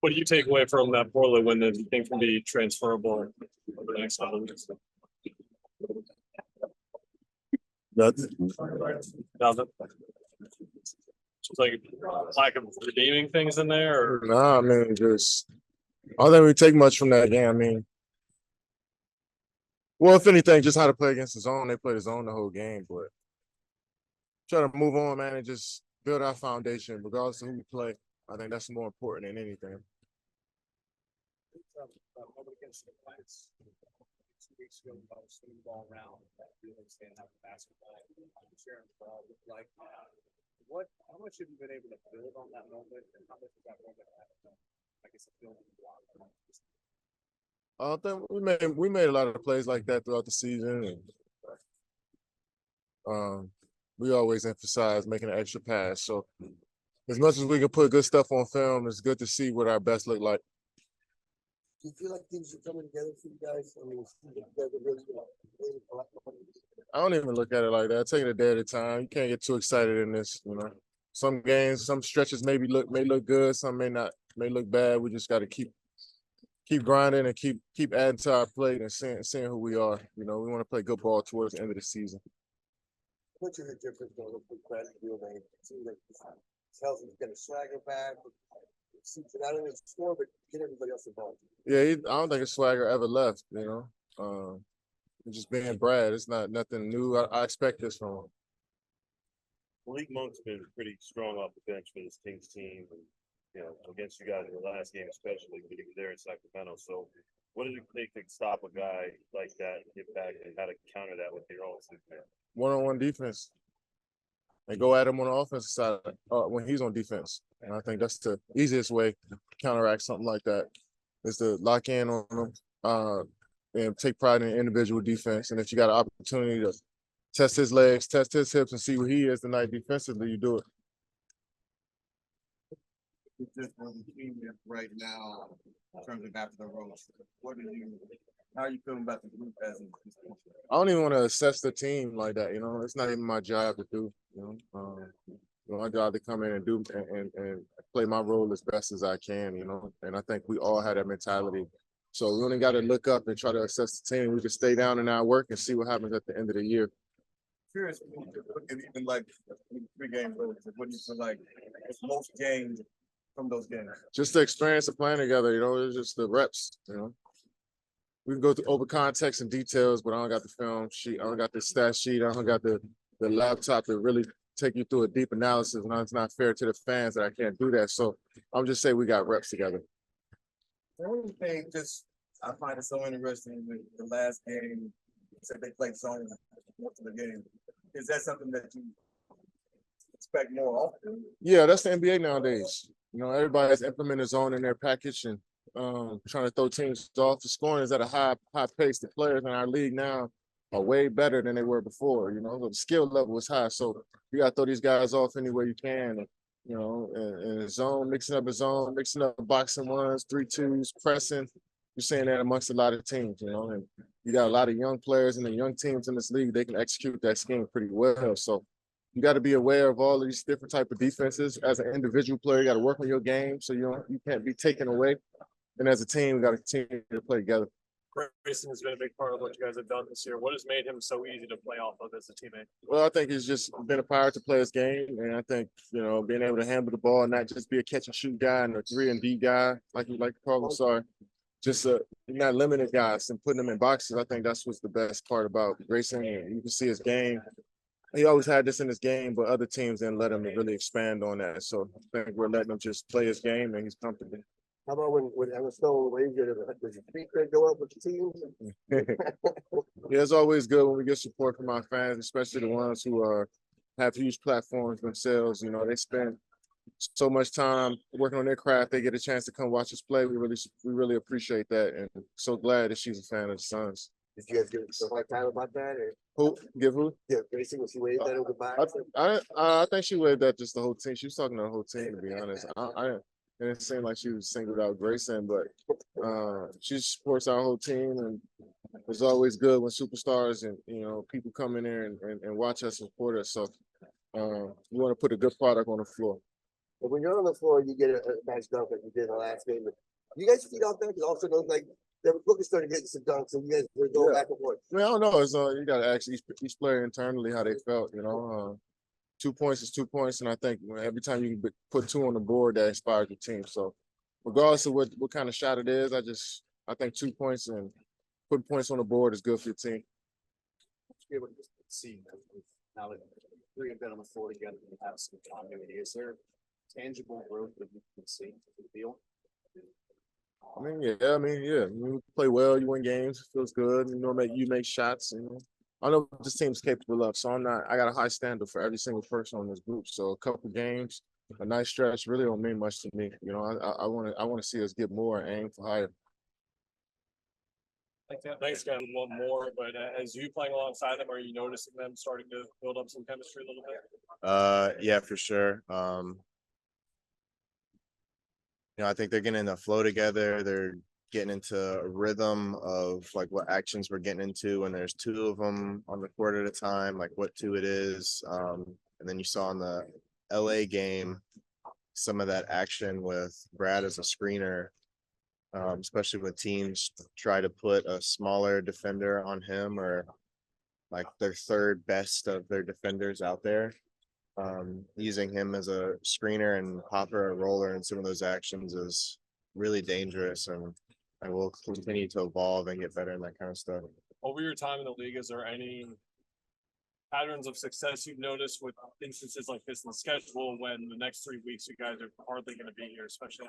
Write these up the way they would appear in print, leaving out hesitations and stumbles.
What do you take away from that Portland win that you think can be transferable over the next couple of weeks? Nothing. Nothing. Just like lack of redeeming things in there, or Nah, I mean, just I don't think we take much from that game. I mean, well, if anything, just how to play against the zone. They played the zone the whole game, but try to move on, man, and just build our foundation, regardless of who we play. I think that's more important than anything. How much have you been able to build on that moment, and how much has that moment I guess building block? I think we made a lot of plays like that throughout the season, and we always emphasize making an extra pass. So as much as we can put good stuff on film, it's good to see what our best look like. Do you feel like things are coming together for you guys? I mean, really, I don't even look at it like that. I take it a day at a time. You can't get too excited in this, you know. Some games, some stretches may look good, some may not, may look bad. We just got to keep grinding and keep adding to our plate and seeing who we are. You know, we want to play good ball towards the end of the season. What's your difference going to credit field? It seems like Chelsea's got a swagger back. Not only score, but get everybody else involved. Yeah, I don't think a swagger ever left. You know, just being Brad, it's not nothing new. I expect this from him. Malik Monk's been pretty strong off the bench for this Kings team, and you know, against you guys in the last game, especially when he was there in Sacramento. So, what does it take to stop a guy like that and get back, and how to counter that with your own system? One-on-one defense, and go at him on the offensive side when he's on defense. And I think that's the easiest way to counteract something like that, is to lock in on him and take pride in individual defense. And if you got an opportunity to test his legs, test his hips, and see where he is tonight defensively, you do it. Just right now, in terms of after the roast, how are you feeling about the group as I don't even want to assess the team like that. You know, it's not even my job to do. You know, my job to come in and do and play my role as best as I can. You know, and I think we all had that mentality. So we only got to look up and try to assess the team. We can stay down in our work and see what happens at the end of the year. Curious, even like 3 games, what do you feel like it's most games from those games? Just the experience of playing together. You know, it's just the reps. You know. We can go through over context and details, but I don't got the film sheet. I don't got the stat sheet. I don't got the laptop to really take you through a deep analysis. And it's not fair to the fans that I can't do that. So I'm just saying we got reps together. The only thing I find it so interesting with the last game, said they played zone most of the game. Is that something that you expect more often? Yeah, that's the NBA nowadays. You know, everybody's implementing zone in their package and trying to throw teams off. The scoring is at a high pace. The players in our league now are way better than they were before. You know, the skill level is high, so you got to throw these guys off any way you can. And, you know, in zone, mixing up boxing ones, 3-2s, pressing. You're seeing that amongst a lot of teams. You know, and you got a lot of young players and the young teams in this league. They can execute that scheme pretty well. So you got to be aware of all of these different type of defenses. As an individual player, you got to work on your game so you can't be taken away. And as a team, we got to continue to play together. Grayson has been a big part of what you guys have done this year. What has made him so easy to play off of as a teammate? Well, I think he's just been a power to play his game, and I think, you know, being able to handle the ball, not just be a catch and shoot guy and a 3-and-D guy, like you like to call him. Sorry, just not limiting guys and putting them in boxes. I think that's what's the best part about Grayson. And you can see his game. He always had this in his game, but other teams didn't let him really expand on that. So I think we're letting him just play his game, and he's comfortable. How about when Emma Stone waves you, does your feet go up with the team? Yeah, it's always good when we get support from our fans, especially the ones who have huge platforms themselves. You know, they spend so much time working on their craft. They get a chance to come watch us play. We really appreciate that, and so glad that she's a fan of the Suns. Did you guys give a hard time about that? Or? Who? Give who? Yeah, Grayson, was he waved that over by? I think she waved at just the whole team. She was talking to the whole team, to be honest. It didn't seem like she was singled out Grayson, but she supports our whole team, and it's always good when superstars and, you know, people come in there and watch us and support us. So we want to put a good product on the floor. But when you're on the floor, you get a nice dunk like you did in the last game. You guys feed off that because also knows like they're looking starting to get some dunks, and you guys were going back and forth. I mean, I don't know. It's you got to ask each player internally how they felt. 2 points is 2 points, and I think every time you can put 2 on the board, that inspires your team. So, regardless of what kind of shot it is, I think 2 points and putting points on the board is good for your team. Be able to see now that three have been on the floor together and have some continuity. Is there tangible growth that you can see in the field? Yeah. You play well, you win games, it feels good. You make shots. I know what this team's capable of, so I got a high standard for every single person on this group. So a couple games, a nice stretch really don't mean much to me. I want to see us get more and aim for higher. Thanks, guys. One more, but as you playing alongside them, are you noticing them starting to build up some chemistry a little bit? Yeah, for sure. I think they're getting in the flow together. They're getting into a rhythm of like what actions we're getting into when there's 2 of them on the court at a time, like what 2 it is. And then you saw in the LA game some of that action with Brad as a screener, especially when teams try to put a smaller defender on him or like their third best of their defenders out there. Using him as a screener and popper or roller in some of those actions is really dangerous, and I will continue to evolve and get better in that kind of stuff. Over your time in the league, is there any patterns of success you've noticed with instances like this in the schedule when the next 3 weeks you guys are hardly going to be here, especially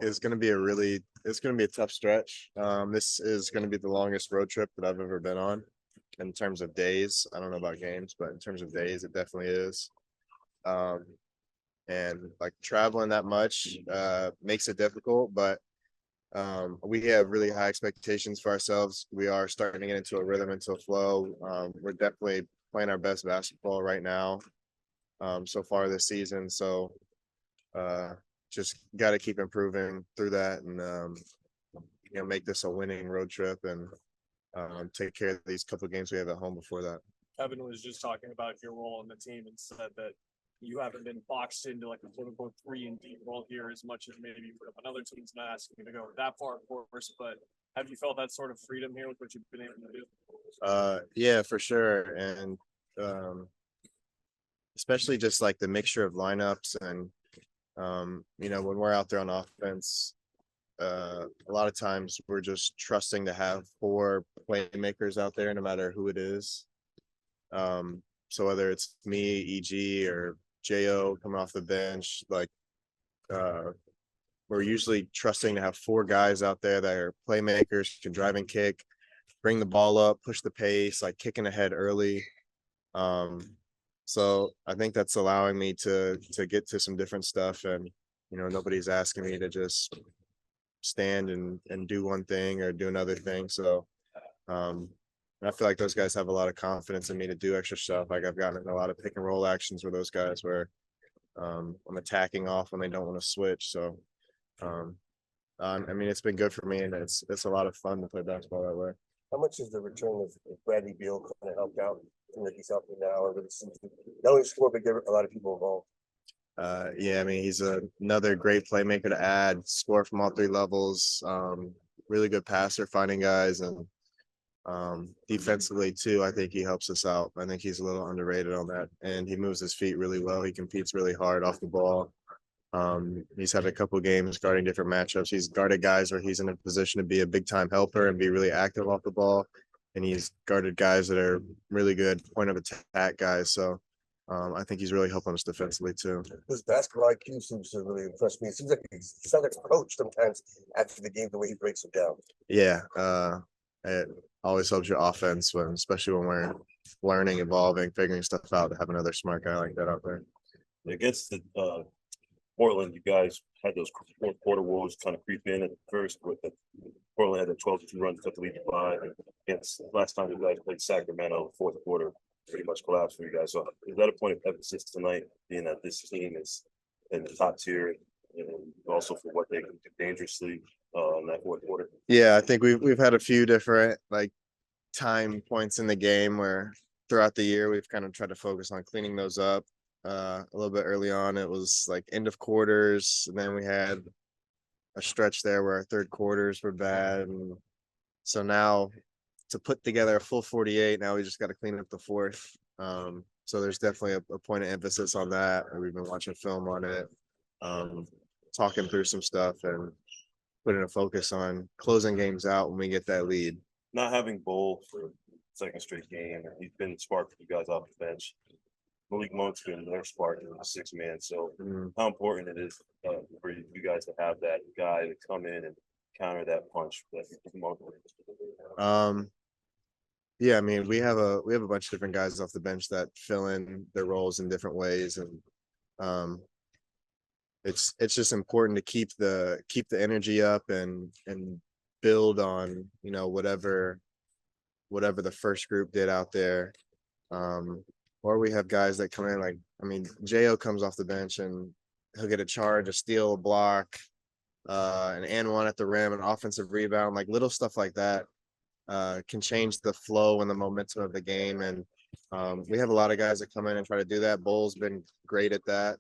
It's going to be a tough stretch. This is going to be the longest road trip that I've ever been on in terms of days. I don't know about games, but in terms of days, it definitely is. And like traveling that much makes it difficult, but we have really high expectations for ourselves. We are starting to get into a rhythm, into a flow. We're definitely playing our best basketball right now so far this season. So just got to keep improving through that and make this a winning road trip and take care of these couple of games we have at home before that. Kevin was just talking about your role on the team and said that you haven't been boxed into like a quote unquote 3-and-D role here as much as maybe you would have on other teams. Not asking you to go that far, of course, but have you felt that sort of freedom here with what you've been able to do? Yeah, for sure. And especially just like the mixture of lineups and when we're out there on offense, a lot of times we're just trusting to have 4 playmakers out there, no matter who it is. So whether it's me, EG, or Jo coming off the bench, like we're usually trusting to have 4 guys out there that are playmakers, can drive and kick, bring the ball up, push the pace, like kicking ahead early. So I think that's allowing me to get to some different stuff, and nobody's asking me to just stand and do one thing or do another thing. So I feel like those guys have a lot of confidence in me to do extra stuff. Like I've gotten in a lot of pick and roll actions with those guys where I'm attacking off when they don't want to switch. So it's been good for me, and it's a lot of fun to play basketball that way. How much is the return of Bradley Beal kind of helped out? Like he's helping now, or not only score, but get a lot of people involved. He's another great playmaker to add, score from all 3 levels, really good passer, finding guys, and defensively too. I think he helps us out. I think he's a little underrated on that, and he moves his feet really well. He competes really hard off the ball. He's had a couple games guarding different matchups. He's guarded guys where he's in a position to be a big time helper and be really active off the ball. And he's guarded guys that are really good point of attack guys. So I think he's really helping us defensively too. His basketball IQ seems to really impress me. It seems like he sounds like a coach sometimes after the game, the way he breaks them down. Yeah. It always helps your offense especially when we're learning, evolving, figuring stuff out, to have another smart guy like that out there. Against the Portland, you guys had those 4th quarter woes kind of creep in at first. With Portland had a 12-2 run, cut the lead to 5. Against last time you guys played Sacramento, 4th quarter pretty much collapsed for you guys. So is that a point of emphasis tonight, being that this team is in the top tier, and also for what they can do dangerously in that 4th quarter? Yeah, I think we've had a few different like time points in the game where throughout the year we've kind of tried to focus on cleaning those up. A little bit early on, it was like end of quarters, and then we had a stretch there where our third quarters were bad, and so now to put together a full 48, now we just got to clean up the fourth. So there's definitely a point of emphasis on that. We've been watching film on it, talking through some stuff, and putting a focus on closing games out when we get that lead. Not having Bull for second straight game, he's been spark for you guys off the bench. Malik Monk's been their spark in the 6-man. So how important it is for you guys to have that guy to come in and counter that punch. Yeah, I mean, we have a bunch of different guys off the bench that fill in their roles in different ways, and it's just important to keep the energy up and build on, you know, whatever the first group did out there. Or we have guys that come in, like, I mean, Jo comes off the bench and he'll get a charge, a steal, a block, an and one at the rim, an offensive rebound, like little stuff like that can change the flow and the momentum of the game. And we have a lot of guys that come in and try to do that. Bull's been great at that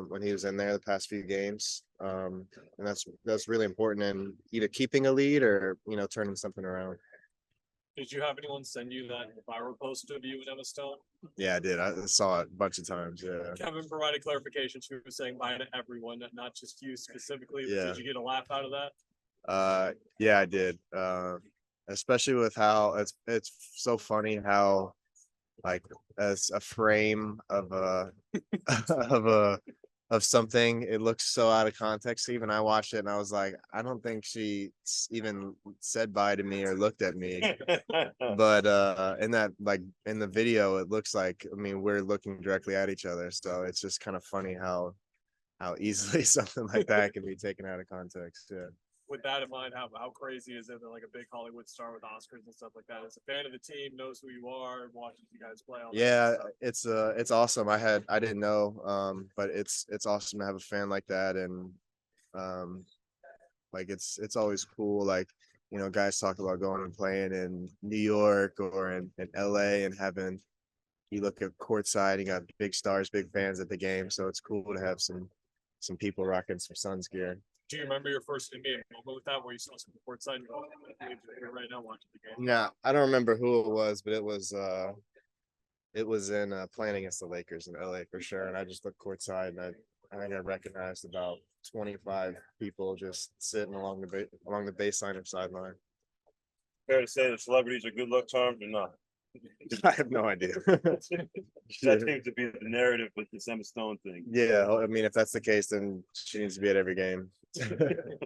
when he was in there the past few games. And that's really important in either keeping a lead or, you know, turning something around. Did you have anyone send you that viral post of you and Emma Stone? Yeah, I did. I saw it a bunch of times. Yeah. Kevin provided clarification. She was saying bye to everyone, not just you specifically. Yeah. Did you get a laugh out of that? Yeah, I did. Especially with how it's so funny how, like, as a frame of a of something, it looks so out of context. Even I watched it and I was like, I don't think she even said bye to me or looked at me. But in that, like, in the video, it looks like, I mean, we're looking directly at each other. So it's just kind of funny how easily something like that can be taken out of context. Yeah. With that in mind, how crazy is it that like a big Hollywood star with Oscars and stuff like that is a fan of the team, knows who you are, watches you guys play? All that Yeah, stuff? it's awesome. I didn't know, but it's awesome to have a fan like that, and like it's always cool. Like, you know, guys talk about going and playing in New York or in LA and having, you look at courtside, you got big stars, big fans at the game. So it's cool to have some people rocking some Suns gear. Do you remember your first NBA moment with that, where you saw some courtside? You're right now watching the game. Yeah, I don't remember who it was, but it was in playing against the Lakers in LA for sure. And I just looked courtside, and I think I recognized about 25 people just sitting along the baseline or sideline. Fair to say the celebrities are good luck charms or not? I have no idea. That seems to be the narrative with this Emma Stone thing. Yeah, I mean, if that's the case, then she needs to be at every game.